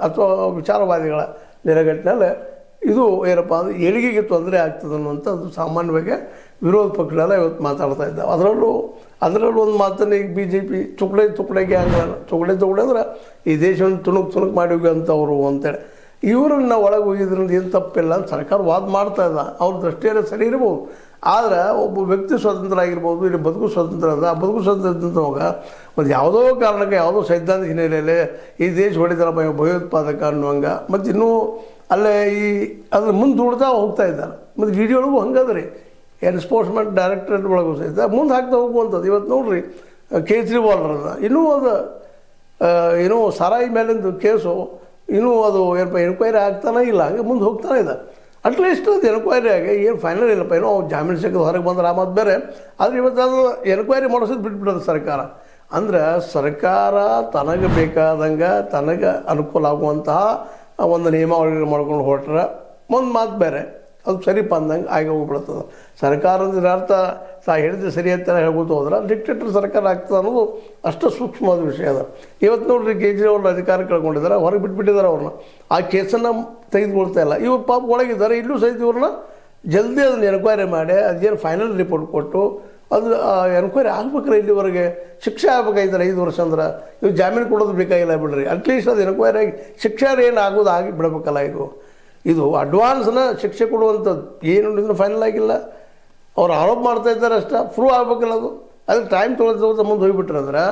ಅಥವಾ ವಿಚಾರವಾದಿಗಳ ನೆಲೆಗಟ್ಟಿನಲ್ಲಿ ಇದು ಏನಪ್ಪ ಅಂದರೆ ಏಳಿಗೆಗೆ ತೊಂದರೆ ಆಗ್ತದೆ ಅನ್ನುವಂಥದ್ದು ಸಾಮಾನ್ಯವಾಗಿ ವಿರೋಧ ಪಕ್ಷಗಳೆಲ್ಲ ಇವತ್ತು ಮಾತಾಡ್ತಾ ಇದ್ದಾವೆ. ಅದರಲ್ಲೂ ಒಂದು ಮಾತನ್ನು ಈಗ BJP ತುಕಡೆಗೆ ಹಂಗಲ್ಲ, ತುಕಡೆ ಅಂದ್ರೆ ಈ ದೇಶವನ್ನು ತುಣುಕು ಮಾಡಿ ಹೋಗುವಂಥವ್ರು ಅಂತೇಳಿ ಇವರನ್ನು ಒಳಗೆ ಹೋಗಿದ್ರಿಂದ ಏನು ತಪ್ಪಿಲ್ಲ ಅಂತ ಸರ್ಕಾರ ವಾದ ಮಾಡ್ತಾ ಇದ್ದ. ಅವ್ರ ದೃಷ್ಟಿಯಲ್ಲಿ ಸರಿ ಇರ್ಬೋದು, ಆದರೆ ಒಬ್ಬ ವ್ಯಕ್ತಿ ಸ್ವತಂತ್ರ ಆಗಿರ್ಬೋದು, ಇಲ್ಲಿ ಬದುಕು ಸ್ವತಂತ್ರ ಅದ. ಆ ಬದುಕು ಸ್ವತಂತ್ರವಾಗ ಒಂದು ಯಾವುದೋ ಕಾರಣಕ್ಕೆ ಯಾವುದೋ ಸೈದ್ಧಾಂತಿಕ ಹಿನ್ನೆಲೆಯಲ್ಲಿ ಈ ದೇಶ ಹೊಡಿತಾರಪ್ಪ ಭಯೋತ್ಪಾದಕ ಅನ್ನುವಂಗೆ ಮತ್ತು ಇನ್ನೂ ಅಲ್ಲೇ ಅದ್ರ ಮುಂದೆ ದುಡ್ತಾ ಹೋಗ್ತಾ ಇದ್ದಾರೆ. ಮತ್ತು ವಿಡಿಯೋಳಗೂ ಹಂಗದ್ರಿ ಎನ್ಫೋರ್ಸ್ಮೆಂಟ್ ಡೈರೆಕ್ಟರೇಟ್ ಒಳಗೂ ಸಹಿತ ಮುಂದೆ ಹಾಕ್ತಾ ಹೋಗುವಂಥದ್ದು. ಇವತ್ತು ನೋಡ್ರಿ ಕೇಜ್ರಿವಾಲ್ರದ ಇನ್ನೂ ಅದು ಏನೋ ಸಾರಾಯಿ ಮೇಲಿಂದು ಕೇಸು ಇನ್ನೂ ಅದು ಏನಪ್ಪ ಎನ್ಕ್ವೈರಿ ಆಗ್ತಾನೆ ಇಲ್ಲ, ಹಂಗೆ ಮುಂದೆ ಹೋಗ್ತಾನೆ ಇದೆ. ಅಟ್ಲೀಸ್ಟ್ ಅದು ಎನ್ಕ್ವೈರಿ ಆಗಿ ಏನು ಫೈನಲ್ ಇಲ್ಲಪ್ಪ, ಏನೋ ಜಾಮೀನು ಸಿಗೋದು ಹೊರಗೆ ಬಂದ್ರೆ ಆಮದು ಬೇರೆ. ಆದರೆ ಇವತ್ತು ಅದು ಎನ್ಕ್ವೈರಿ ಮಾಡಿಸೋದು ಬಿಟ್ಬಿಡೋದು ಸರ್ಕಾರ. ಅಂದ್ರೆ ಸರ್ಕಾರ ತನಗೆ ಬೇಕಾದಂಗೆ ತನಗೆ ಅನುಕೂಲ ಆಗುವಂತಹ ಒಂದು ನಿಯಮಾವಳಿಗಳು ಮಾಡ್ಕೊಂಡು ಹೊರಟ್ರೆ ಒಂದು ಮಾತು ಬೇರೆ, ಅದು ಸರಿಪ ಅಂದಂಗೆ ಆಗಿ ಹೋಗ್ಬಿಡ್ತದೆ. ಸರ್ಕಾರದ ಅರ್ಥ ಹೇಳಿದ್ರೆ ಸರಿ ಅಂತ ಹೇಳ್ಬೋದು ಹೋದ್ರೆ ಡಿಕ್ಟೇಟರ್ ಸರ್ಕಾರ ಆಗ್ತದೆ ಅನ್ನೋದು ಅಷ್ಟು ಸೂಕ್ಷ್ಮವಾದ ವಿಷಯ ಅದ. ಇವತ್ತು ನೋಡ್ರಿ ಕೇಜ್ರಿವಾಲ್ ಅಧಿಕಾರ ಕಳ್ಕೊಂಡಿದ್ದಾರೆ, ಹೊರಗೆ ಬಿಟ್ಬಿಟ್ಟಿದ್ದಾರೆ ಅವ್ರನ್ನ. ಆ ಕೇಸನ್ನು ತೆಗೆದುಕೊಳ್ತಾ ಇಲ್ಲ. ಇವ್ರು ಪಾಪ ಒಳಗಿದ್ದಾರೆ, ಇಲ್ಲೂ ಸಹಿತ ಇವ್ರನ್ನ ಜಲ್ದಿ ಅದನ್ನು ಎನ್ಕ್ವೈರಿ ಮಾಡಿ ಅದೇನು ಫೈನಲ್ ರಿಪೋರ್ಟ್ ಕೊಟ್ಟು ಅದು ಎನ್ಕ್ವೈರಿ ಆಗ್ಬೇಕ್ರೆ ಇಲ್ಲಿವರೆಗೆ ಶಿಕ್ಷೆ ಆಗ್ಬೇಕಾಯ್ತಾರೆ 5 ವರ್ಷ ಅಂದ್ರೆ ಇವು ಜಾಮೀನು ಕೊಡೋದು ಬೇಕಾಗಿಲ್ಲ ಬಿಡ್ರಿ. ಅಟ್ಲೀಸ್ಟ್ ಅದು ಎನ್ಕ್ವೈರಿ ಆಗಿ ಶಿಕ್ಷೆ ಏನು ಆಗೋದು ಆಗಿ ಬಿಡಬೇಕಲ್ಲ. ಇದು ಅಡ್ವಾನ್ಸ್ನ ಶಿಕ್ಷೆ ಕೊಡುವಂಥದ್ದು ಏನು ಇನ್ನೂ ಫೈನಲ್ ಆಗಿಲ್ಲ. ಅವ್ರು ಆರೋಪ ಮಾಡ್ತಾ ಇದ್ದಾರೆ ಅಷ್ಟೇ, ಪ್ರೂವ್ ಆಗ್ಬೇಕಲ್ಲ. ಅದಕ್ಕೆ ಟೈಮ್ ತೊಗೊಳ್ತಾ ಮುಂದೆ ಹೋಗಿಬಿಟ್ರೆ ಅಂದ್ರೆ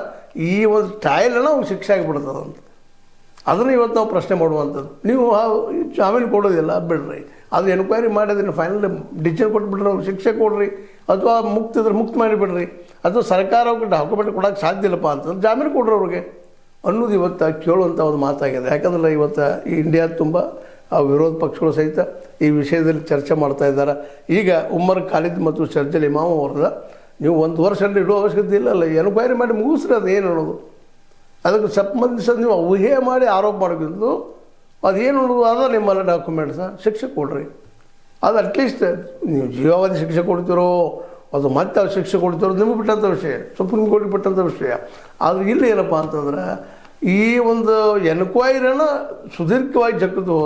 ಈ ಒಂದು ಟ್ರಯಲನ್ನು ಅವ್ರಿಗೆ ಶಿಕ್ಷೆ ಆಗಿಬಿಡ್ತದಂತ. ಅದನ್ನು ಇವತ್ತು ನಾವು ಪ್ರಶ್ನೆ ಮಾಡುವಂಥದ್ದು. ನೀವು ಜಾಮೀನು ಕೊಡೋದಿಲ್ಲ ಬಿಡ್ರಿ, ಅದು ಎನ್ಕ್ವೈರಿ ಮಾಡಿ ಅದನ್ನು ಫೈನಲ್ ಡಿಸಿಷನ್ ಕೊಟ್ಬಿಟ್ರೆ ಅವ್ರಿಗೆ ಶಿಕ್ಷೆ ಕೊಡ್ರಿ, ಅಥವಾ ಮುಕ್ತ ಮಾಡಿಬಿಡ್ರಿ, ಅಥವಾ ಸರ್ಕಾರ ಡಾಕ್ಯುಮೆಂಟ್ ಕೊಡೋಕ್ಕೆ ಸಾಧ್ಯ ಇಲ್ಲಪ್ಪ ಅಂತಂದ್ರೆ ಜಾಮೀನು ಕೊಡ್ರಿ ಅವ್ರಿಗೆ ಅನ್ನೋದು ಇವತ್ತು ಕೇಳುವಂಥ ಒಂದು ಮಾತಾಗಿದೆ. ಯಾಕಂದ್ರೆ ಇವತ್ತು ಈ ಇಂಡಿಯಾ ತುಂಬ ವಿರೋಧ ಪಕ್ಷಗಳು ಸಹಿತ ಈ ವಿಷಯದಲ್ಲಿ ಚರ್ಚೆ ಮಾಡ್ತಾ ಇದ್ದಾರೆ. ಈಗ ಉಮರ್ ಖಾಲಿದ್ ಮತ್ತು ಶರ್ಜಿಲ್ ಇಮಾಮ್ ಅವ್ರದ ನೀವು 1 ವರ್ಷದಲ್ಲಿ ಇಡೋ ಅವಶ್ಯಕತೆ ಇಲ್ಲಲ್ಲ, ಎನ್ಕ್ವೈರಿ ಮಾಡಿ ಮುಗಿಸ್ರಿ. ಅದು ಏನು ಅನ್ನೋದು ಅದಕ್ಕೆ ಸಂಬಂಧಿಸಿದ ನೀವು ಊಹೆ ಮಾಡಿ ಆರೋಪ ಮಾಡೋಕ್ಕಿಂತ ಅದೇನು ಅನ್ನೋದು ಅದ ನಿಮ್ಮಲ್ಲ ಡಾಕ್ಯುಮೆಂಟ್ಸ ಶಿಕ್ಷೆ ಕೊಡ್ರಿ. ಅದು ಅಟ್ಲೀಸ್ಟ್ ನೀವು ಜೀವಾವಧಿ ಶಿಕ್ಷೆ ಕೊಡ್ತಿರೋ ಅದು ಮತ್ತೆ ಶಿಕ್ಷೆ ಕೊಡ್ತಿರೋ ನಿಮಗೆ ಬಿಟ್ಟಂಥ ವಿಷಯ, ಸುಪ್ರೀಂ ಕೋರ್ಟಿಗೆ ಬಿಟ್ಟಂಥ ವಿಷಯ. ಆದರೆ ಇಲ್ಲಿ ಏನಪ್ಪ ಅಂತಂದ್ರೆ ಈ ಒಂದು ಎನ್ಕ್ವೈರಿನ ಸುದೀರ್ಘವಾಗಿ ಜಕ್ಕದು